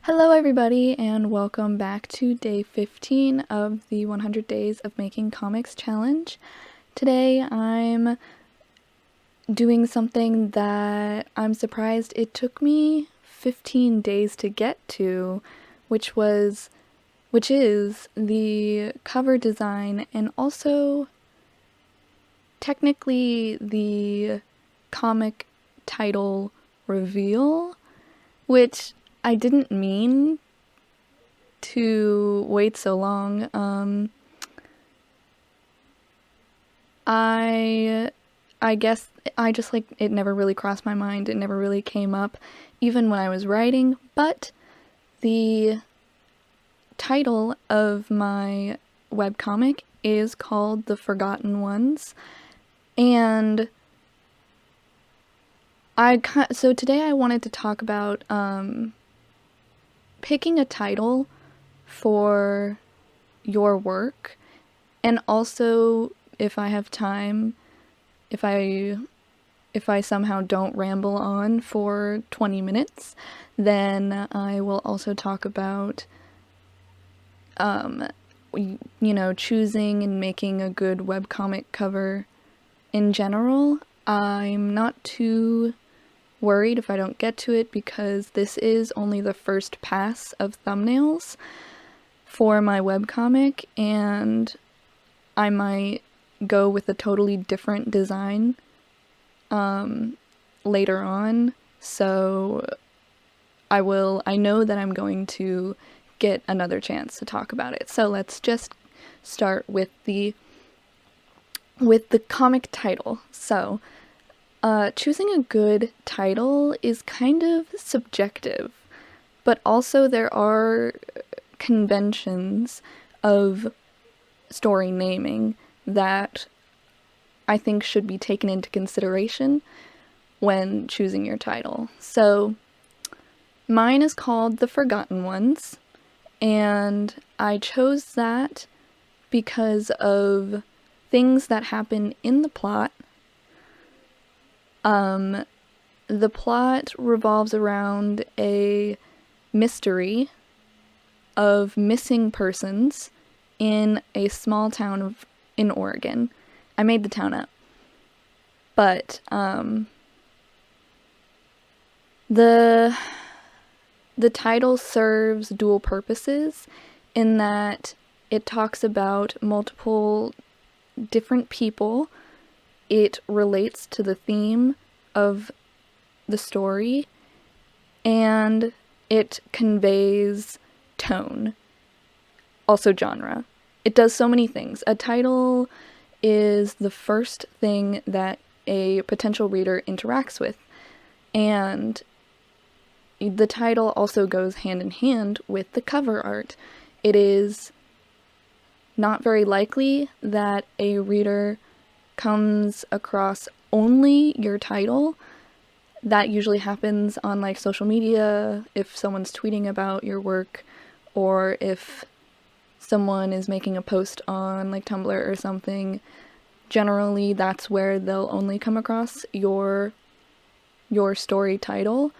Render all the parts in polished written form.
Hello everybody and welcome back to day 15 of the 100 Days of Making Comics Challenge. Today I'm doing something that I'm surprised it took me 15 days to get to, which is the cover design and also technically the comic title reveal, which I didn't mean to wait so long. I guess I just it never really crossed my mind. It never really came up even when I was writing, but the title of my webcomic is called The Forgotten Ones, and so today I wanted to talk about picking a title for your work, and also, if I have time, if I somehow don't ramble on for 20 minutes, then I will also talk about choosing and making a good webcomic cover in general. I'm not too worried if I don't get to it because this is only the first pass of thumbnails for my webcomic, and I might go with a totally different design later on, so I know that I'm going to get another chance to talk about it. So let's just start with the comic title. So choosing a good title is kind of subjective, but also there are conventions of story naming that I think should be taken into consideration when choosing your title. So mine is called The Forgotten Ones, and I chose that because of things that happen in the plot. The plot revolves around a mystery of missing persons in a small town in Oregon. I made the town up. But the title serves dual purposes in that it talks about multiple different people. It relates to the theme of the story, and it conveys tone, also genre. It does so many things. A title is the first thing that a potential reader interacts with, and the title also goes hand in hand with the cover art. It is not very likely that a reader comes across only your title. That usually happens on social media, if someone's tweeting about your work, or if someone is making a post on Tumblr or something. Generally, that's where they'll only come across your story title.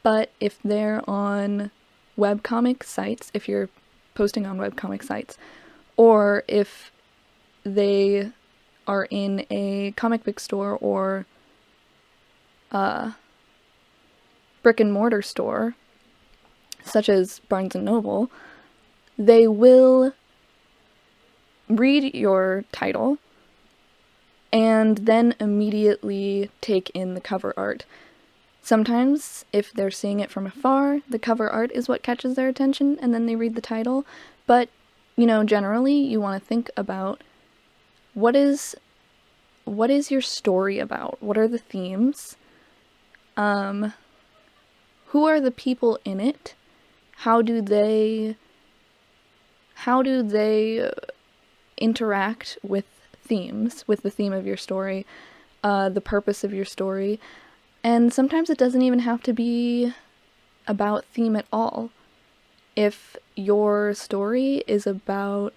But if they're on webcomic sites, if you're posting on webcomic sites, or if they are in a comic book store or brick and mortar store, such as Barnes & Noble, they will read your title and then immediately take in the cover art. Sometimes, if they're seeing it from afar, the cover art is what catches their attention, and then they read the title. But, generally, you want to think about what is your story about? What are the themes? Who are the people in it? How do they interact with themes, with the theme of your story, the purpose of your story? And sometimes it doesn't even have to be about theme at all. If your story is about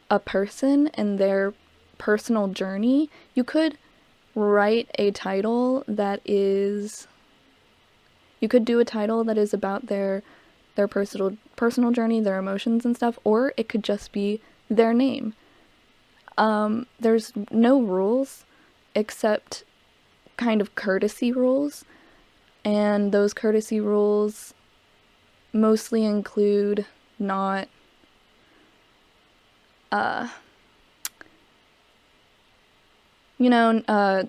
a person and their personal journey, you could write a title that is... You could do a title that is about their their personal journey, their emotions and stuff, or it could just be their name. There's no rules except kind of courtesy rules, and those courtesy rules mostly include not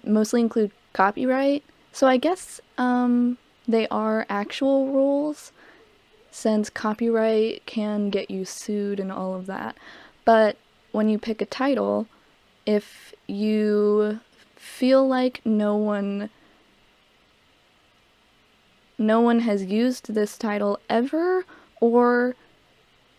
mostly include copyright. So I guess they are actual rules, since copyright can get you sued and all of that. But when you pick a title, if you feel like no one has used this title ever, or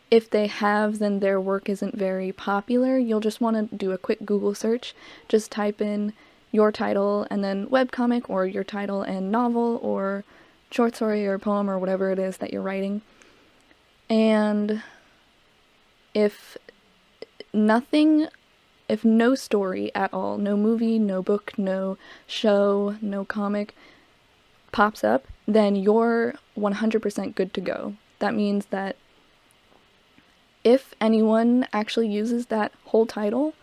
if they have, then their work isn't very popular, you'll just want to do a quick Google search. Just type in your title and then webcomic, or your title and novel, or short story or poem, or whatever it is that you're writing. And if no story at all, no movie, no book, no show, no comic pops up, then you're 100% good to go. That means that if anyone actually uses that whole title,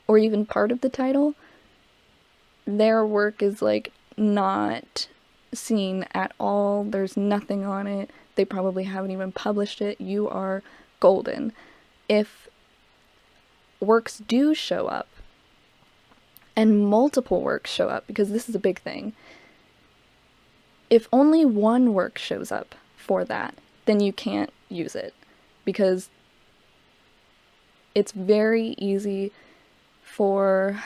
or even part of the title, their work is like not seen at all. There's nothing on it. They probably haven't even published it. You are golden. If works do show up, and multiple works show up, because this is a big thing, if only one work shows up for that, then you can't use it, because it's very easy for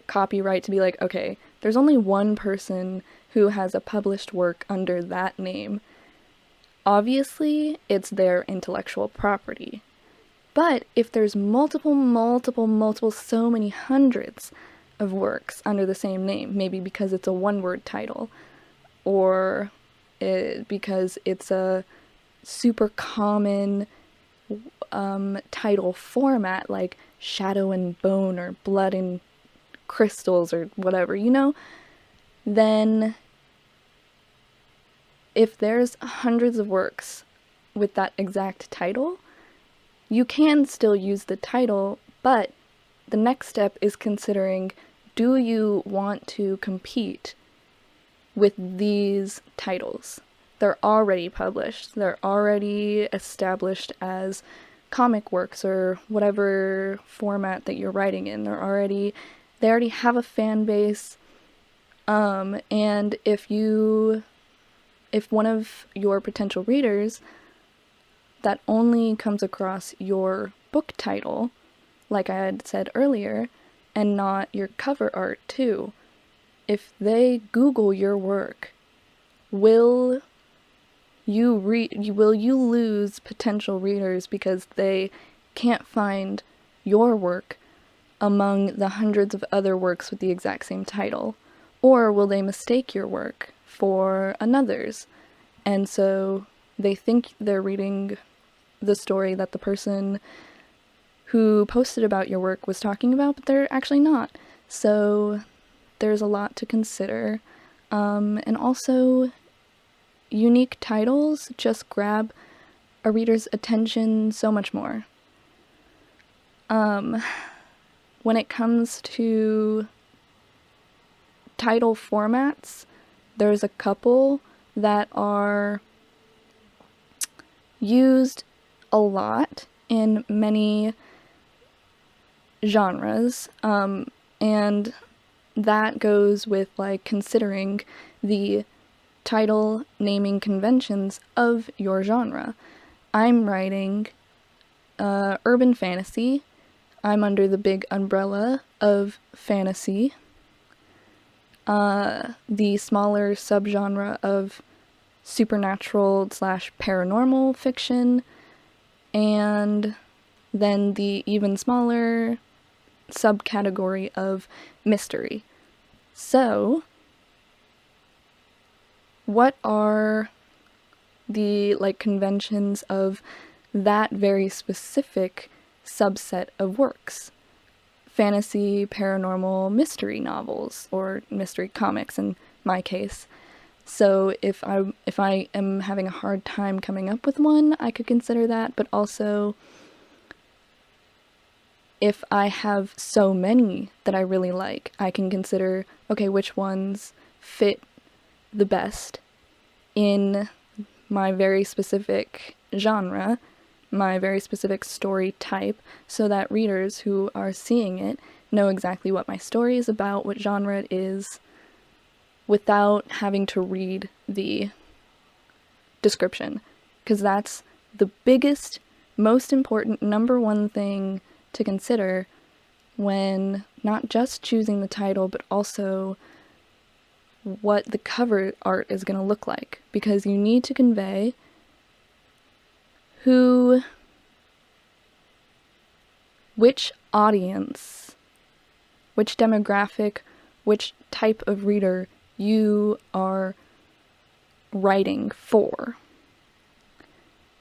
copyright to be like, okay, there's only one person who has a published work under that name. Obviously, it's their intellectual property. But if there's multiple, so many hundreds of works under the same name, maybe because it's a one-word title, or because it's a super common title format, like Shadow and Bone, or Blood and Crystals, or whatever, then if there's hundreds of works with that exact title, you can still use the title, but the next step is considering, do you want to compete with these titles? They're already published. They're already established as comic works, or whatever format that you're writing in. They already have a fan base. And if one of your potential readers that only comes across your book title, like I had said earlier, and not your cover art too, if they Google your work, will you lose potential readers because they can't find your work among the hundreds of other works with the exact same title? Or will they mistake your work for another's, and so they think they're reading the story that the person who posted about your work was talking about, but they're actually not. So there's a lot to consider. And also, unique titles just grab a reader's attention so much more. When it comes to title formats, there's a couple that are used a lot in many genres, and that goes with like considering the title naming conventions of your genre. I'm writing urban fantasy. I'm under the big umbrella of fantasy. The smaller subgenre of supernatural / paranormal fiction, and then the even smaller subcategory of mystery. So, what are the conventions of that very specific subset of works? Fantasy, paranormal, mystery novels, or mystery comics in my case. So if I am having a hard time coming up with one, I could consider that, but also if I have so many that I really like, I can consider, okay, which ones fit the best in my very specific genre, my very specific story type, so that readers who are seeing it know exactly what my story is about, what genre it is, without having to read the description. Because that's the biggest, most important, number one thing to consider when not just choosing the title, but also what the cover art is going to look like. Because you need to convey which audience, which demographic, which type of reader you are writing for.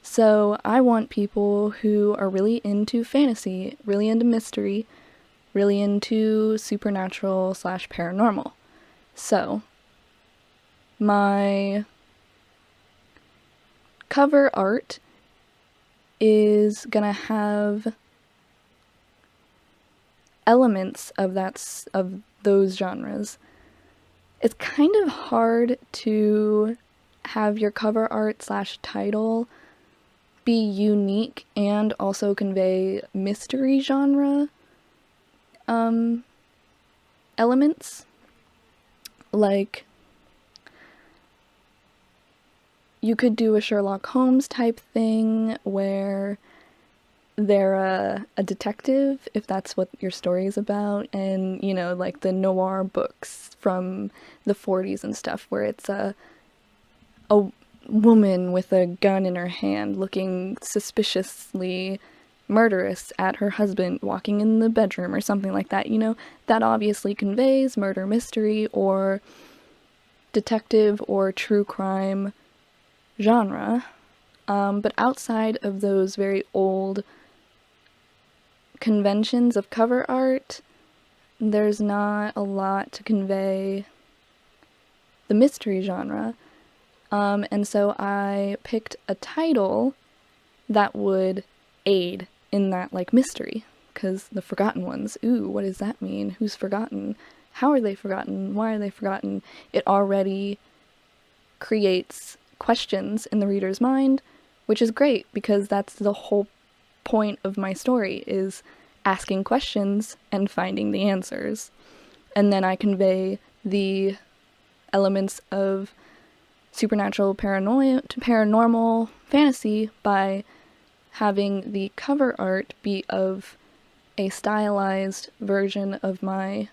So I want people who are really into fantasy, really into mystery, really into supernatural / paranormal. So my cover art is gonna have elements of those genres. It's kind of hard to have your cover art / title be unique and also convey mystery genre elements. Like, you could do a Sherlock Holmes type thing where they're a detective, if that's what your story is about, and, you know, like the noir books from the 40s and stuff, where it's a woman with a gun in her hand looking suspiciously murderous at her husband walking in the bedroom or something like that. You know, that obviously conveys murder mystery or detective or true crime genre. But outside of those very old conventions of cover art, there's not a lot to convey the mystery genre. And so I picked a title that would aid in that, like, mystery. Because the Forgotten Ones, ooh, what does that mean? Who's forgotten? How are they forgotten? Why are they forgotten? It already creates questions in the reader's mind, which is great, because that's the whole point of my story, is asking questions and finding the answers. And then I convey the elements of supernatural, paranormal fantasy by having the cover art be of a stylized version of my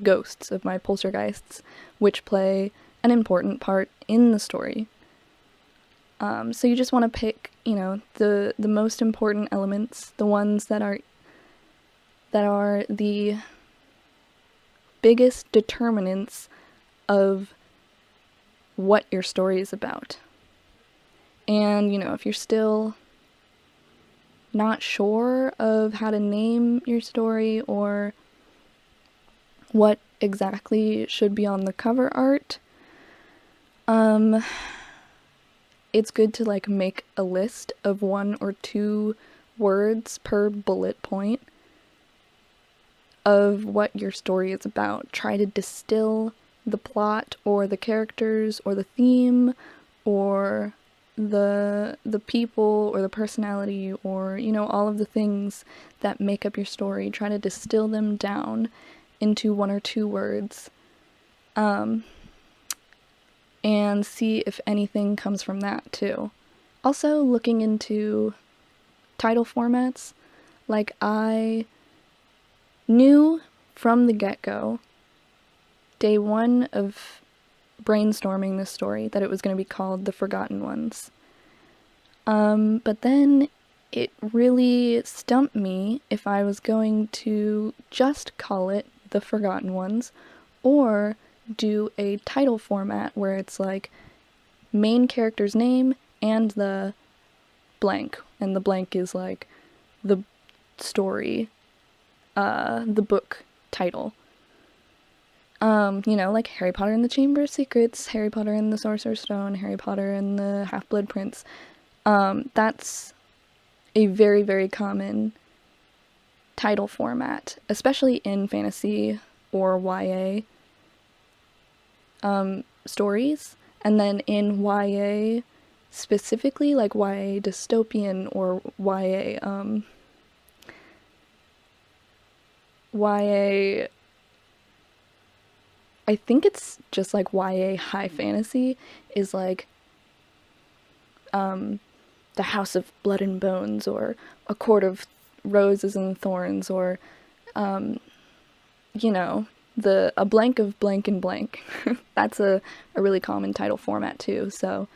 ghosts, of my poltergeists, which play an important part in the story. So you just want to pick, you know, the most important elements, the ones that are the biggest determinants of what your story is about. And, you know, if you're still not sure of how to name your story or what exactly should be on the cover art, it's good to, like, make a list of 1 or 2 words per bullet point of what your story is about. Try to distill the plot or the characters or the theme or the people or the personality or, you know, all of the things that make up your story. Try to distill them down into 1 or 2 words, and see if anything comes from that too. Also, looking into title formats. Like, I knew from the get-go, day 1 of brainstorming this story, that it was going to be called The Forgotten Ones. But then it really stumped me if I was going to just call it The Forgotten Ones, or do a title format where it's like main character's name and the blank, and the blank is like the story, the book title. Like Harry Potter and the Chamber of Secrets, Harry Potter and the Sorcerer's Stone, Harry Potter and the Half-Blood Prince. That's a very, very common title format, especially in fantasy or YA stories. And then in YA, specifically like YA dystopian or YA, I think it's just like YA high fantasy, is like the House of Blood and Bones, or A Court of Roses and Thorns, or you know, the A Blank of Blank and Blank. That's a really common title format too. So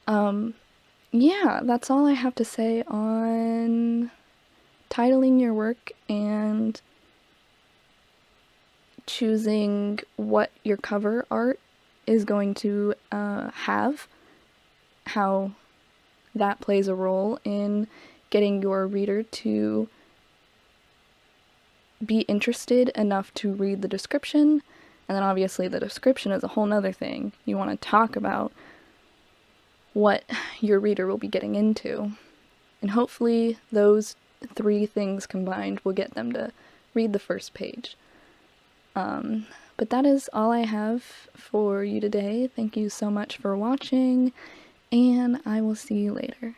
yeah, that's all I have to say on titling your work and choosing what your cover art is going to have, how that plays a role in getting your reader to be interested enough to read the description. And then obviously the description is a whole nother thing. You want to talk about what your reader will be getting into. And hopefully those three things combined will get them to read the first page. But that is all I have for you today. Thank you so much for watching, and I will see you later.